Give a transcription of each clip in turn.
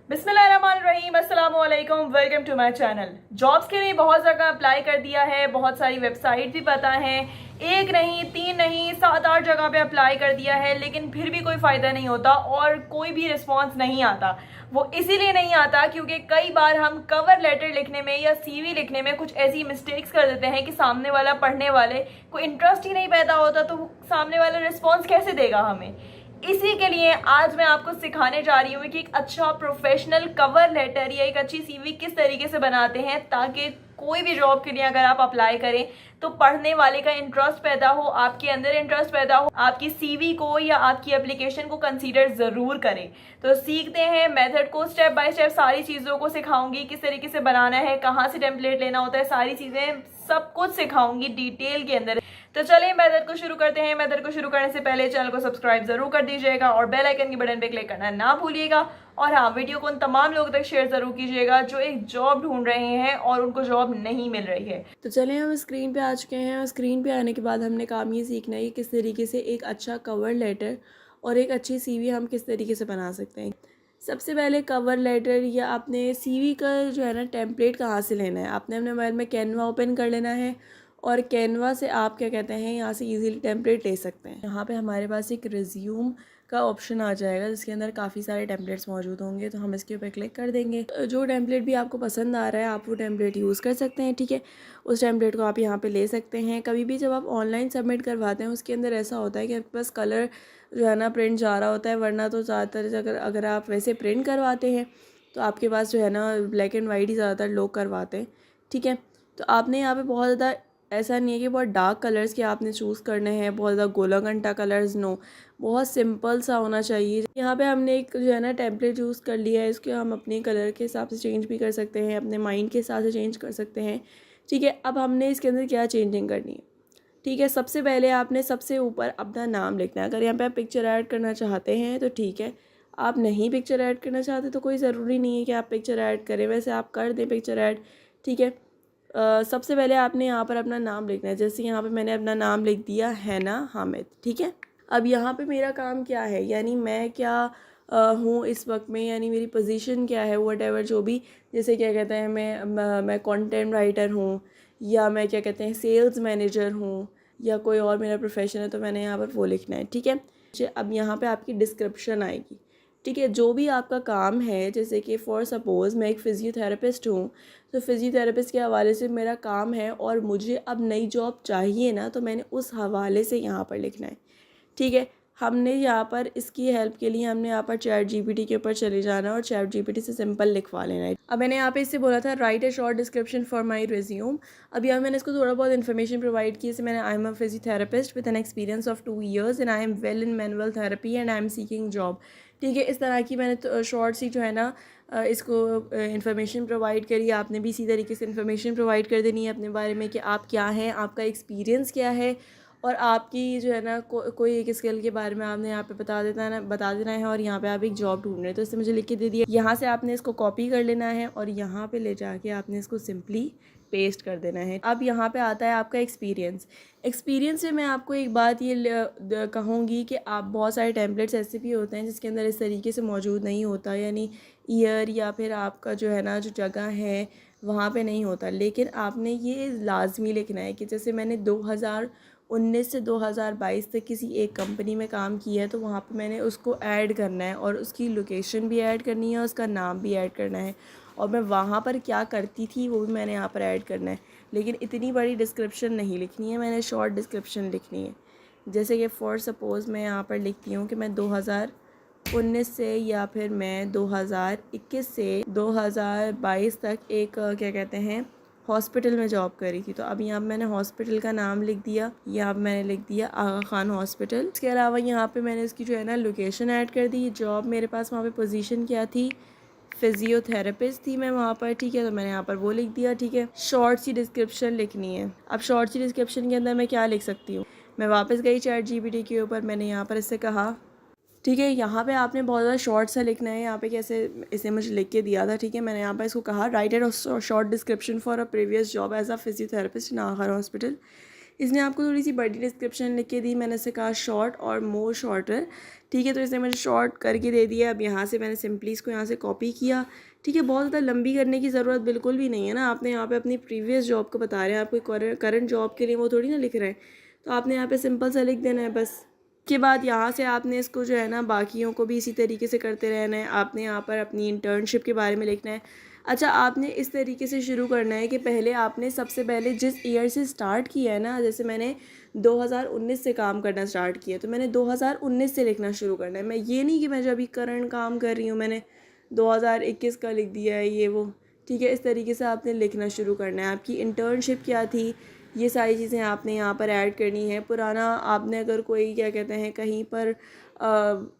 बिस्मिल्लाहिर्रहमानिर्रहीम, अस्सलाम वालेकुम, welcome to my channel. Jobs के लिए बहुत जगह अप्लाई कर दिया है, बहुत सारी वेबसाइट भी पता है, एक नहीं, तीन नहीं, 7-8 जगह पे अप्लाई कर दिया है, लेकिन फिर भी कोई फ़ायदा नहीं होता और कोई भी रिस्पांस नहीं आता। वो इसीलिए नहीं आता क्योंकि कई बार हम कवर लेटर लिखने में या सीवी लिखने में कुछ ऐसी मिस्टेक्स कर देते हैं कि सामने वाला, पढ़ने वाले को इंटरेस्ट ही नहीं पैदा होता, तो सामने वाला रिस्पॉन्स कैसे देगा हमें। इसी के लिए आज मैं आपको सिखाने जा रही हूँ कि एक अच्छा प्रोफेशनल कवर लेटर या एक अच्छी सीवी किस तरीके से बनाते हैं, ताकि कोई भी जॉब के लिए अगर आप अप्लाई करें तो पढ़ने वाले का इंटरेस्ट पैदा हो, आपके अंदर इंटरेस्ट पैदा हो, आपकी सीवी को या आपकी एप्लीकेशन को कंसीडर ज़रूर करें। तो सीखते हैं मेथड को, स्टेप बाय स्टेप सारी चीज़ों को सिखाऊंगी, किस तरीके से बनाना है, कहाँ से टेम्पलेट लेना होता है, सारी चीज़ें सब कुछ सिखाऊंगी डिटेल के अंदर। तो चलिए मेथड को शुरू करते हैं। मेथड को शुरू करने से पहले चैनल को सब्सक्राइब जरूर कर दीजिएगा और बेल आइकन के बटन पे क्लिक करना ना भूलिएगा। और हाँ, वीडियो को उन तमाम लोगों तक शेयर जरूर कीजिएगा जो एक जॉब ढूंढ रहे हैं और उनको जॉब नहीं मिल रही है। तो चलें, हम स्क्रीन पे आ चुके हैं और स्क्रीन पे आने के बाद हमने काम ये सीखना है कि किस तरीके से एक अच्छा कवर लेटर और एक अच्छी सीवी हम किस तरीके से बना सकते हैं। सबसे पहले कवर लेटर या आपने सीवी का जो है ना टेम्पलेट कहाँ से लेना है। आपने अपने मोबाइल में कैनवा ओपन कर लेना है और कैनवा से आप क्या कहते हैं यहाँ से इजीली टेम्पलेट ले सकते हैं। यहाँ पे हमारे पास एक रिज्यूम का ऑप्शन आ जाएगा जिसके अंदर काफ़ी सारे टेम्पलेट्स मौजूद होंगे, तो हम इसके ऊपर क्लिक कर देंगे। जो टेम्पलेट भी आपको पसंद आ रहा है आप वो टेम्पलेट यूज़ कर सकते हैं, ठीक है। उस टेम्पलेट को आप यहाँ पे ले सकते हैं। कभी भी जब आप ऑनलाइन सबमिट करवाते हैं उसके अंदर ऐसा होता है कि आपके पास कलर जो है ना प्रिंट जा रहा होता है, वरना तो ज़्यादातर अगर आप वैसे प्रिंट करवाते हैं तो आपके पास जो है ना ब्लैक एंड वाइट ही ज़्यादातर लोग करवाते हैं, ठीक है। तो आपने यहाँ पे बहुत ज़्यादा ऐसा नहीं है कि बहुत डार्क कलर्स के आपने चूज़ करने हैं, बहुत ज़्यादा गोला घंटा कलर्स, नो, बहुत सिंपल सा होना चाहिए। यहाँ पे हमने एक जो है ना टेम्पलेट यूज़ कर लिया है, इसको हम अपने कलर के हिसाब से चेंज भी कर सकते हैं, अपने माइंड के हिसाब से चेंज कर सकते हैं, ठीक है। अब हमने इसके अंदर क्या चेंजिंग करनी है, ठीक है। सबसे पहले आपने सबसे ऊपर अपना नाम लिखना है। अगर यहाँ पे आप पिक्चर ऐड करना चाहते हैं तो ठीक है, आप नहीं पिक्चर ऐड करना चाहते तो कोई ज़रूरी नहीं है कि आप पिक्चर ऐड करें, वैसे आप कर दें पिक्चर ऐड, ठीक है। सबसे पहले आपने यहाँ पर अपना नाम लिखना है। जैसे यहाँ पे मैंने अपना नाम लिख दिया हैना हामिद, ठीक है। अब यहाँ पे मेरा काम क्या है, यानी मैं क्या हूँ इस वक्त में, यानी मेरी पोजीशन क्या है, वट जो भी, जैसे क्या कहते हैं मैं कंटेंट राइटर हूँ, या मैं क्या कहते हैं सेल्स मैनेजर हूँ, या कोई और मेरा प्रोफेशन है, तो मैंने यहाँ पर वो लिखना है, ठीक है। अब यहाँ पे आपकी डिस्क्रिप्शन आएगी, ठीक है। जो भी आपका काम है, जैसे कि फॉर सपोज़ मैं एक फ़िज़ियोथेरेपिस्ट हूँ, तो फ़िज़ियोथेरेपिस्ट के हवाले से मेरा काम है और मुझे अब नई जॉब चाहिए ना, तो मैंने उस हवाले से यहाँ पर लिखना है, ठीक है। हमने यहाँ पर इसकी हेल्प के लिए हमने यहाँ पर चैट जीपीटी के ऊपर चले जाना और चैट जीपीटी से सिंपल लिखवा लेना है। अब मैंने यहाँ पे इससे बोला था right A short description for my resume. अब यहाँ मैंने इसको थोड़ा बहुत इन्फॉर्मेशन प्रोवाइड की। जैसे मैंने I am a physiotherapist with an experience of 2 years and I am well in manual therapy and I am seeking job, ठीक है। इस तरह की मैंने शॉर्ट सी जो है ना इसको इन्फॉर्मेशन प्रोवाइड करी। आपने भी इसी तरीके से इन्फॉर्मेशन प्रोवाइड कर देनी है अपने बारे में कि आप क्या हैं, आपका एक्सपीरियंस क्या है, और आपकी जो है ना कोई एक स्किल के बारे में आपने यहाँ पे बता देना है, और यहाँ पे आप एक जॉब ढूंढ रहे हैं तो इससे मुझे लिख के दे दिया। यहाँ से आपने इसको कॉपी कर लेना है और यहाँ पे ले जाके आपने इसको सिंपली पेस्ट कर देना है। अब यहाँ पे आता है आपका एक्सपीरियंस। एक्सपीरियंस से मैं आपको एक बात ये कहूँगी कि आप बहुत सारे टेम्पलेट्स ऐसे भी होते हैं जिसके अंदर इस तरीके से मौजूद नहीं होता, यानी ईयर या फिर आपका जो है ना जो जगह है वहाँ पे नहीं होता, लेकिन आपने ये लाजमी लिखना है कि जैसे मैंने 2019 से 2022 तक किसी एक कंपनी में काम किया है, तो वहाँ पे मैंने उसको ऐड करना है और उसकी लोकेशन भी ऐड करनी है, उसका नाम भी ऐड करना है, और मैं वहाँ पर क्या करती थी वो भी मैंने यहाँ पर ऐड करना है। लेकिन इतनी बड़ी डिस्क्रिप्शन नहीं लिखनी है, मैंने शॉर्ट डिस्क्रिप्शन लिखनी है। जैसे कि फॉर सपोज़ मैं यहाँ पर लिखती हूँ कि मैं 2019 से या फिर मैं 2021 से 2022 तक एक क्या कहते हैं हॉस्पिटल में जॉब करी थी। तो अब यहाँ मैंने हॉस्पिटल का नाम लिख दिया, यहाँ मैंने लिख दिया आगा खान हॉस्पिटल। इसके अलावा यहाँ पे मैंने इसकी जो है ना लोकेशन ऐड कर दी। जॉब मेरे पास वहाँ पे पोजीशन क्या थी, फिजियोथेरेपिस्ट थी मैं वहाँ पर, ठीक है। तो मैंने यहाँ पर वो लिख दिया, ठीक है। शॉर्ट सी डिस्क्रिप्शन लिखनी है। अब शॉर्ट सी डिस्क्रिप्शन के अंदर मैं क्या लिख सकती हूँ, मैं वापस गई चैट जीपीटी के ऊपर, मैंने यहाँ पर इससे कहा, ठीक है। यहाँ पे आपने बहुत ज़्यादा शॉर्ट सा लिखना है। यहाँ पे कैसे इसने मुझे लिख के दिया था, ठीक है। मैंने यहाँ पर इसको कहा write add short description for a previous job as a physiotherapist in आखर हॉस्पिटल। इसने आपको थोड़ी सी बड़ी डिस्क्रिप्शन लिख के दी, मैंने इसे कहा शॉर्ट और मोर शॉर्टर, ठीक है। तो इसने मुझे शॉर्ट करके दे दिया। अब यहाँ से मैंने सिंपली इसको यहाँ से कॉपी किया, ठीक है। बहुत ज़्यादा लंबी करने की ज़रूरत बिल्कुल भी नहीं है ना। आपने यहाँ पे अपनी प्रीवियस जॉब को बता रहे हैं, आपको करंट जॉब के लिए वो थोड़ी ना लिख रहे हैं, तो आपने यहाँ पे सिंपल सा लिख देना है बस। के बाद यहाँ से आपने इसको जो है ना बाकियों को भी इसी तरीके से करते रहना है। आपने यहाँ पर अपनी इंटर्नशिप के बारे में लिखना है। अच्छा, आपने इस तरीके से शुरू करना है कि पहले आपने सबसे पहले जिस ईयर से स्टार्ट किया है ना, जैसे मैंने 2019 से काम करना स्टार्ट किया, तो मैंने 2019 से लिखना शुरू करना है। मैं ये नहीं कि मैं जो अभी करंट काम कर रही हूँ मैंने 2021 का लिख दिया है ये वो, ठीक है। इस तरीके से आपने लिखना शुरू करना है। आपकी इंटर्नशिप क्या थी, ये सारी चीज़ें आपने यहाँ पर ऐड करनी है। पुराना आपने अगर कोई क्या कहते हैं कहीं पर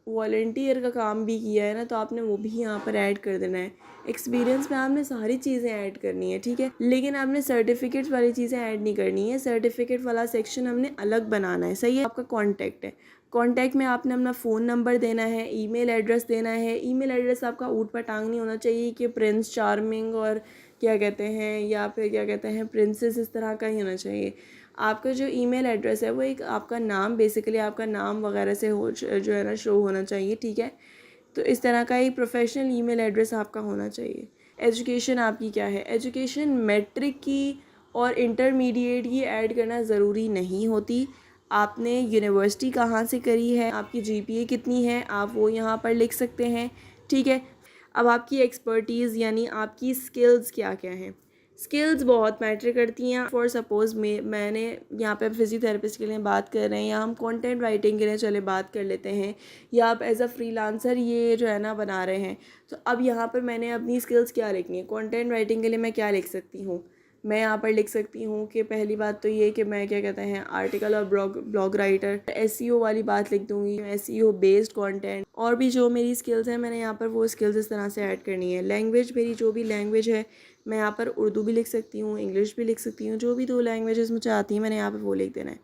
वॉलंटियर का काम भी किया है ना, तो आपने वो भी यहाँ पर ऐड कर देना है। एक्सपीरियंस में आपने सारी चीज़ें ऐड करनी है, ठीक है। लेकिन आपने सर्टिफिकेट्स वाली चीज़ें ऐड नहीं करनी है। सर्टिफिकेट वाला सेक्शन हमने अलग बनाना है, सही है। आपका कॉन्टैक्ट है, कॉन्टैक्ट में आपने अपना फ़ोन नंबर देना है, ईमेल एड्रेस देना है। ईमेल एड्रेस आपका ऊट पटांग नहीं होना चाहिए कि प्रिंस चार्मिंग और क्या कहते हैं या फिर क्या कहते हैं प्रिंसेस, इस तरह का ही होना चाहिए। आपका जो ईमेल एड्रेस है वो एक आपका नाम, बेसिकली आपका नाम वगैरह से हो जो है ना शो होना चाहिए, ठीक है। तो इस तरह का एक प्रोफेशनल ईमेल एड्रेस आपका होना चाहिए। एजुकेशन आपकी क्या है, एजुकेशन मैट्रिक की और इंटरमीडिएट की ऐड करना ज़रूरी नहीं होती। आपने यूनिवर्सिटी कहाँ से करी है, आपकी जीपीए कितनी है, आप वो यहाँ पर लिख सकते हैं, ठीक है। अब आपकी एक्सपर्टीज़ यानी आपकी स्किल्स क्या क्या हैं। स्किल्स बहुत मैटर करती हैं। फॉर सपोज़ मैंने यहाँ पे फिजियोथेरेपिस्ट के लिए बात कर रहे हैं, या हम कंटेंट राइटिंग के लिए चले बात कर लेते हैं, या आप एज अ फ्रीलांसर ये जो है ना बना रहे हैं। तो अब यहाँ पर मैंने अपनी स्किल्स क्या लिखनी है। कंटेंट राइटिंग के लिए मैं क्या लिख सकती हूँ, मैं यहाँ पर लिख सकती हूँ कि पहली बात तो ये कि मैं क्या कहते हैं आर्टिकल और ब्लॉग राइटर, एसईओ वाली बात लिख दूँगी, एसईओ बेस्ड कंटेंट। और भी जो मेरी स्किल्स हैं मैंने यहाँ पर वो स्किल्स इस तरह से ऐड करनी है। लैंग्वेज, मेरी जो भी लैंग्वेज है, मैं यहाँ पर उर्दू भी लिख सकती हूँ, इंग्लिश भी लिख सकती हूँ, जो भी 2 लैंग्वेजेस मुझे आती हैं मैंने यहाँ पर वो लिख देना है।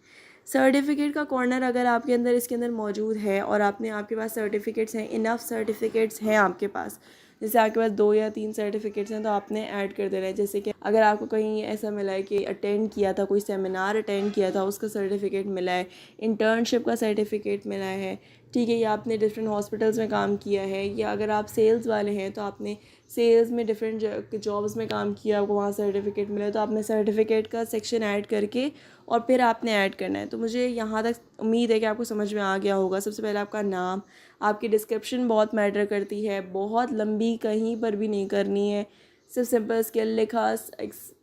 सर्टिफिकेट का कॉर्नर अगर आपके अंदर इसके अंदर मौजूद है और आपके पास सर्टिफिकेट्स हैं, इनफ सर्टिफिकेट्स हैं आपके पास, जैसे आपके पास 2 या 3 सर्टिफिकेट्स हैं तो आपने ऐड कर देना है। जैसे कि अगर आपको कहीं ऐसा मिला है कि अटेंड किया था, कोई सेमिनार अटेंड किया था, उसका सर्टिफिकेट मिला है, इंटर्नशिप का सर्टिफिकेट मिला है, ठीक है, या आपने डिफरेंट हॉस्पिटल्स में काम किया है, या अगर आप सेल्स वाले हैं तो आपने सेल्स में डिफरेंट जॉब्स में काम किया, आपको वहाँ सर्टिफिकेट मिला है, तो आपने सर्टिफिकेट का सेक्शन ऐड करके और फिर आपने ऐड करना है। तो मुझे यहाँ तक उम्मीद है कि आपको समझ में आ गया होगा। सबसे पहले आपका नाम, आपकी डिस्क्रिप्शन बहुत मैटर करती है, बहुत लंबी कहीं पर भी नहीं करनी है। सिर्फ सिंपल स्किल लिखा,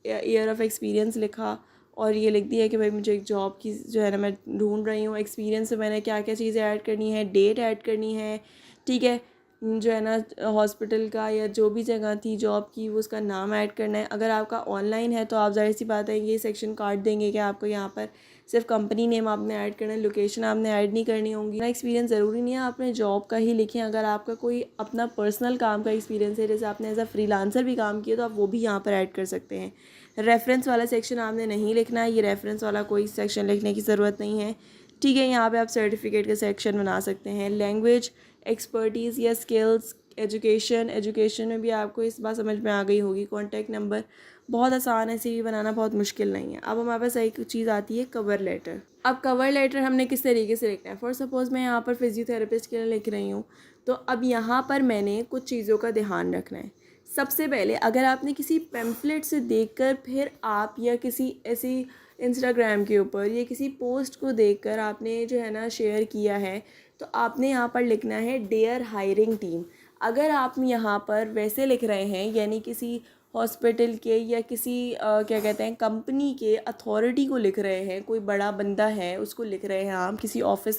ईयर ऑफ एक्सपीरियंस लिखा और ये लिख दिया कि भाई मुझे एक जॉब की जो है ना मैं ढूंढ रही हूँ। एक्सपीरियंस में मैंने क्या क्या चीज़ें ऐड करनी है, डेट ऐड करनी है, ठीक है, जो है ना हॉस्पिटल का या जो भी जगह थी जॉब की वो उसका नाम ऐड करना है। अगर आपका ऑनलाइन है तो आप ज़ाहिर सी बात है ये सेक्शन काट देंगे कि आपको यहाँ पर सिर्फ कंपनी नेम आपने ऐड करना है, लोकेशन आपने ऐड नहीं करनी होगी। एक्सपीरियंस ज़रूरी नहीं है आपने जॉब का ही लिखें। अगर आपका कोई अपना पर्सनल काम का एक्सपीरियंस है, जैसे आपने एज अ फ्रीलांसर भी काम किया, तो आप वो भी यहाँ पर ऐड कर सकते हैं। रेफरेंस वाला सेक्शन आपने नहीं लिखना है, ये रेफरेंस वाला कोई सेक्शन लिखने की ज़रूरत नहीं है, ठीक है। यहाँ पे आप सर्टिफिकेट का सेक्शन बना सकते हैं। लैंग्वेज, एक्सपर्टीज़ या स्किल्स, एजुकेशन में भी आपको इस बात समझ में आ गई होगी। कॉन्टैक्ट नंबर बहुत आसान है, सीवी बनाना बहुत मुश्किल नहीं है। अब हमारे पास एक चीज़ आती है कवर लेटर। अब कवर लेटर हमने किस तरीके से लिखना है। फॉर सपोज़ मैं यहाँ पर फिजियोथेरेपिस्ट के लिए लिख रही हूँ, तो अब यहाँ पर मैंने कुछ चीज़ों का ध्यान रखना है। सबसे पहले अगर आपने किसी पैम्फलेट से देखकर फिर आप या किसी ऐसी इंस्टाग्राम के ऊपर या किसी पोस्ट को देखकर आपने जो है ना शेयर किया है, तो आपने यहाँ पर लिखना है डियर हायरिंग टीम। अगर आप यहाँ पर वैसे लिख रहे हैं यानी किसी हॉस्पिटल के या किसी क्या कहते हैं कंपनी के अथॉरिटी को लिख रहे हैं, कोई बड़ा बंदा है उसको लिख रहे हैं, आप किसी ऑफिस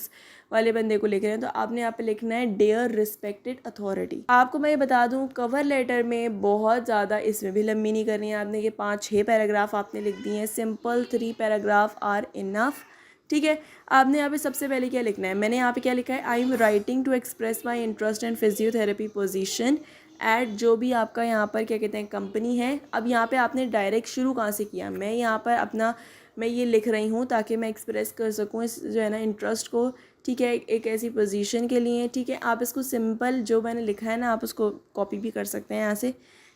वाले बंदे को लिख रहे हैं, तो आपने यहाँ पे लिखना है डियर रिस्पेक्टेड अथॉरिटी। आपको मैं ये बता दूँ कवर लेटर में बहुत ज़्यादा इसमें भी लंबी नहीं करनी है आपने, कि 5-6 पैराग्राफ आपने लिख दिए हैं, सिंपल 3 पैराग्राफ आर इनफ, ठीक है। आपने यहाँ पे सबसे पहले क्या लिखना है, मैंने यहाँ पे क्या लिखा है, I am writing to express my interest in physiotherapy position at जो भी आपका यहाँ पर क्या कहते हैं कंपनी है। अब यहाँ पे आपने डायरेक्ट शुरू कहाँ से किया, मैं यहाँ पर मैं ये लिख रही हूँ ताकि मैं एक्सप्रेस कर सकूँ इस जो है ना इंटरेस्ट को, ठीक है, एक ऐसी पोजीशन के लिए, ठीक है। आप इसको सिंपल जो मैंने लिखा है ना आप उसको कॉपी भी कर सकते हैं यहाँ से,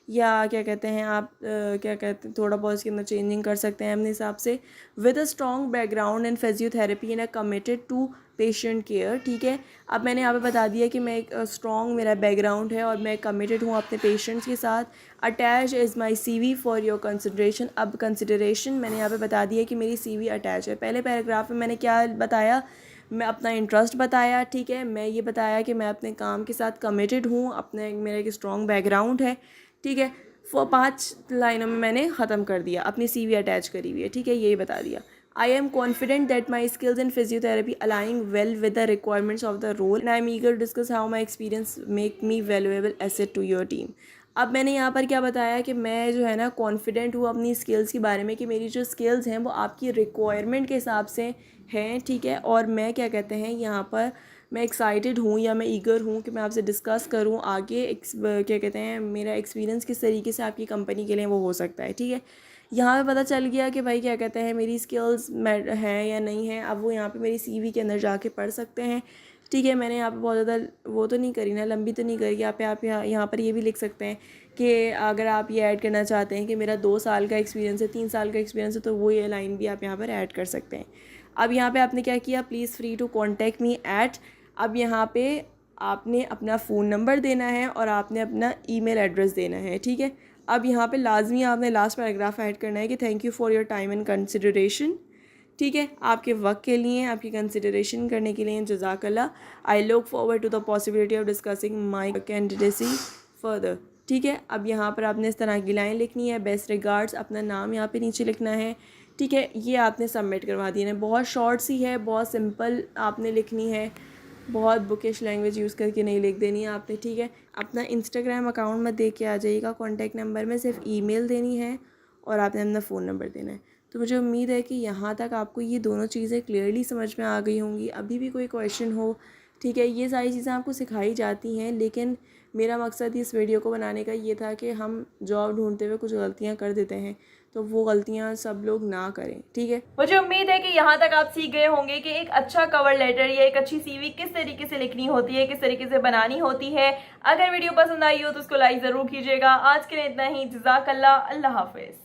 या क्या कहते हैं आप क्या कहते हैं थोड़ा बहुत इसके अंदर चेंजिंग कर सकते हैं अपने हिसाब से। With a strong background in physiotherapy and a committed to patient care, ठीक है। अब मैंने यहाँ पे बता दिया कि मैं एक स्ट्रॉन्ग मेरा बैकग्राउंड है और मैं कमिटेड हूँ अपने पेशेंट्स के साथ। Attach is my CV for your consideration. अब कंसिडरेशन मैंने यहाँ पे बता दिया कि मेरी CV अटैच है। पहले पैराग्राफ में मैंने क्या बताया, मैं अपना इंटरेस्ट बताया, ठीक है। मैं ये बताया कि मैं अपने काम के साथ कमिटेड हूँ, अपने मेरा एक स्ट्रॉन्ग बैकग्राउंड है, ठीक है। 5 लाइनों में मैंने ख़त्म कर दिया, अपनी CV अटैच करी हुई है, ठीक है, यही बता दिया। I am confident that my skills in physiotherapy align well with the requirements of the role and I am eager to discuss how my experience make me valuable asset to your team। अब मैंने यहाँ पर क्या बताया कि मैं जो है ना कॉन्फिडेंट हूँ अपनी स्किल्स के बारे में कि मेरी जो स्किल्स हैं वो आपकी रिक्वायरमेंट के हिसाब से हैं, ठीक है। और मैं क्या कहते हैं यहाँ पर मैं एक्साइटेड हूँ या मैं ईगर हूँ कि मैं आपसे डिस्कस करूँ आगे क्या कहते हैं मेरा एक्सपीरियंस किस तरीके से आपकी कंपनी के लिए वो हो सकता है, ठीक है। यहाँ पे पता चल गया कि भाई क्या कहते हैं मेरी स्किल्स हैं या नहीं है। अब वो यहाँ पे मेरी CV के अंदर जाके पढ़ सकते हैं, ठीक है। मैंने यहाँ पे बहुत ज़्यादा वो तो नहीं करी ना, लंबी तो नहीं करी। आप यहाँ पर ये भी लिख सकते हैं कि अगर आप ये ऐड करना चाहते हैं कि मेरा 2 साल का एक्सपीरियंस है, 3 साल का एक्सपीरियंस है, तो वो ये लाइन भी आप यहाँ पर ऐड कर सकते हैं। अब यहाँ पे आपने क्या किया, please free to contact me at. अब यहाँ पे आपने अपना फ़ोन नंबर देना है और आपने अपना ईमेल एड्रेस देना है, ठीक है। अब यहाँ पे लाजमी आपने लास्ट पैराग्राफ ऐड करना है कि thank you for your time and consideration, ठीक है। आपके वक्त के लिए, आपकी कंसिडरेशन करने के लिए जज़ाकल्लाह। I look forward to the possibility of discussing my candidacy further, ठीक है। अब यहाँ पर आपने इस तरह की लाइन लिखनी है, बेस्ट रिगार्ड्स, अपना नाम यहाँ पे नीचे लिखना है, ठीक है। ये आपने सबमिट करवा देना है। बहुत शॉर्ट सी है, बहुत सिंपल आपने लिखनी है, बहुत बुकिश लैंग्वेज यूज़ करके नहीं लिख देनी है आपने, ठीक है। अपना इंस्टाग्राम अकाउंट मत दे के आ जाइएगा, कॉन्टैक्ट नंबर में सिर्फ ईमेल देनी है और आपने अपना फ़ोन नंबर देना है। तो मुझे उम्मीद है कि यहाँ तक आपको ये दोनों चीज़ें क्लियरली समझ में आ गई होंगी। अभी भी कोई क्वेश्चन हो, ठीक है, ये सारी चीज़ें आपको सिखाई जाती हैं, लेकिन मेरा मकसद इस वीडियो को बनाने का ये था कि हम जॉब ढूंढते हुए कुछ गलतियाँ कर देते हैं, तो वो गलतियाँ सब लोग ना करें, ठीक है। मुझे उम्मीद है कि यहाँ तक आप सीख गए होंगे कि एक अच्छा कवर लेटर या एक अच्छी CV किस तरीके से लिखनी होती है, किस तरीके से बनानी होती है। अगर वीडियो पसंद आई हो तो उसको लाइक ज़रूर कीजिएगा। आज के लिए इतना ही, जज़ाकल्लाह, अल्लाह हाफिज़।